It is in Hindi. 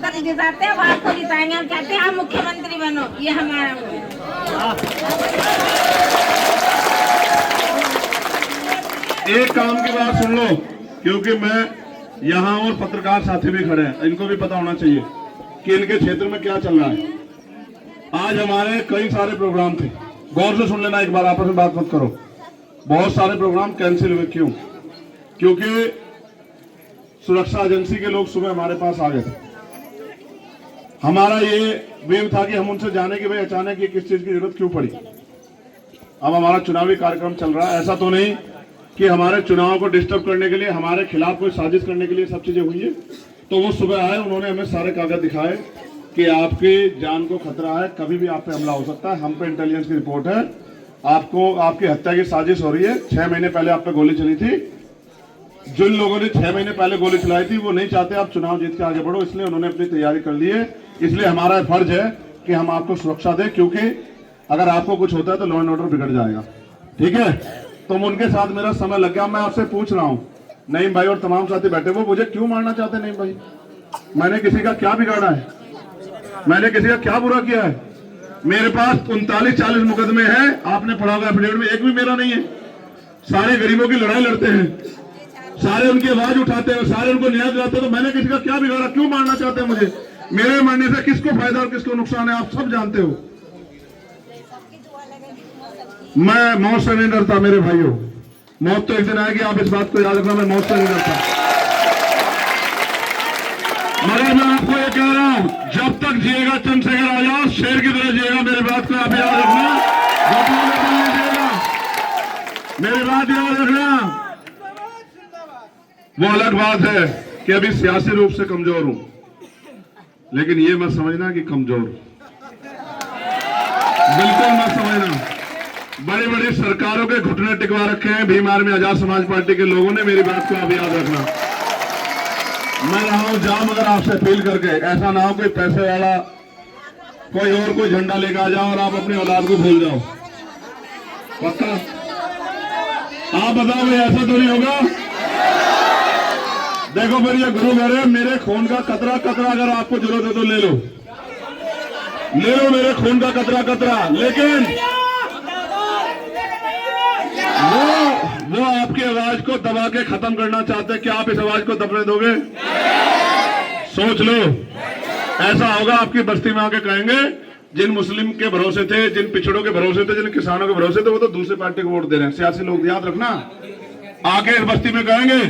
पर जिताते हैं, वहाँ आपको जिताएंगे। हम चाहते हैं आप मुख्यमंत्री बनो, ये हमारा एक काम की बात सुन लो, क्योंकि मैं यहाँ और पत्रकार साथी भी खड़े हैं, इनको भी पता होना चाहिए कि इनके क्षेत्र में क्या चल रहा है। आज हमारे कई सारे प्रोग्राम थे, गौर से सुन लेना, एक बार आपस में बात मत करो। बहुत सारे प्रोग्राम कैंसिल हुए, क्यों? क्योंकि सुरक्षा एजेंसी के लोग सुबह हमारे पास आ गए थे। हमारा ये वेव था कि हम उनसे जाने कि भाई अचानक ये किस चीज की जरूरत क्यों पड़ी। अब हमारा चुनावी कार्यक्रम चल रहा है, ऐसा तो नहीं कि हमारे चुनाव को डिस्टर्ब करने के लिए, हमारे खिलाफ कोई साजिश करने के लिए सब चीजें हुई है। तो वो सुबह आए, उन्होंने हमें सारे कागज दिखाए कि आपकी जान को खतरा है, कभी भी आप पे हमला हो सकता है। हम पे इंटेलिजेंस की रिपोर्ट है, आपको आपकी हत्या की साजिश हो रही है। 6 महीने पहले आप पे गोली चली थी। जिन लोगों ने 6 महीने पहले गोली चलाई थी वो नहीं चाहते आप चुनाव जीत के आगे बढ़ो, इसलिए उन्होंने अपनी तैयारी कर ली है। इसलिए हमारा फर्ज है कि हम आपको सुरक्षा दें, क्योंकि अगर आपको कुछ होता है तो लॉ एंड ऑर्डर बिगड़ जाएगा। ठीक है, तो उनके साथ मेरा समय लग गया। मैं आपसे पूछ रहा हूँ, नईम भाई और तमाम साथी बैठे, वो मुझे क्यों मारना चाहते हैं? नईम भाई, मैंने किसी का क्या बिगाड़ा है? मैंने किसी का क्या बुरा किया है? मेरे पास 39-40 मुकदमे हैं, आपने पढ़ा होगा एफिडेविट में, एक भी मेरा नहीं है। सारे गरीबों की लड़ाई लड़ते हैं, सारे उनकी आवाज उठाते हैं, सारे उनको न्याय दिलाते हैं। तो मैंने किसी का क्या बिगाड़ा? क्यों मारना चाहते हैं मुझे? मेरे मरने से किसको फायदा और किसको नुकसान है, आप सब जानते हो। मैं मौत से नहीं डरता मेरे भाइयों, मौत तो एक दिन आएगी, आप इस बात को याद रखना। मैं मौत से नहीं डरता, मगर मैं आपको ये कह रहा हूं, जब तक जिएगा चंद्रशेखर आजाद शेर की तरह जिएगा। मेरी बात को आप याद रखना, मेरी बात याद रखना। वो अलग बात है कि अभी सियासी रूप से कमजोर हूं, लेकिन ये मत समझना कि कमजोर, बिल्कुल मत समझना। बड़ी बड़ी सरकारों के घुटने टिकवा रखे हैं भीमार में आजाद समाज पार्टी के लोगों ने। मेरी बात को आप याद रखना। मैं रहा हूं जाम, अगर आपसे अपील करके, ऐसा ना हो कोई पैसे वाला कोई और कोई झंडा लेकर आ जाओ और आप अपनी औलाद को भूल जाओ। पक्का? आप बताओ भाई, ऐसा तो नहीं होगा? देखो फिर ये गुरु घर है, मेरे खून का कतरा कतरा अगर आपको जरूरत है तो ले लो, ले लो मेरे खून का कतरा कतरा। लेकिन वो आपकी आवाज को दबा के खत्म करना चाहते हैं। क्या आप इस आवाज को दबने दोगे? सोच लो, ऐसा होगा आपकी बस्ती में आके कहेंगे जिन मुस्लिम के भरोसे थे, जिन पिछड़ों के भरोसे थे, जिन किसानों के भरोसे थे, वो तो दूसरी पार्टी को वोट दे रहे हैं। सियासी लोग, याद रखना, आके इस बस्ती में कहेंगे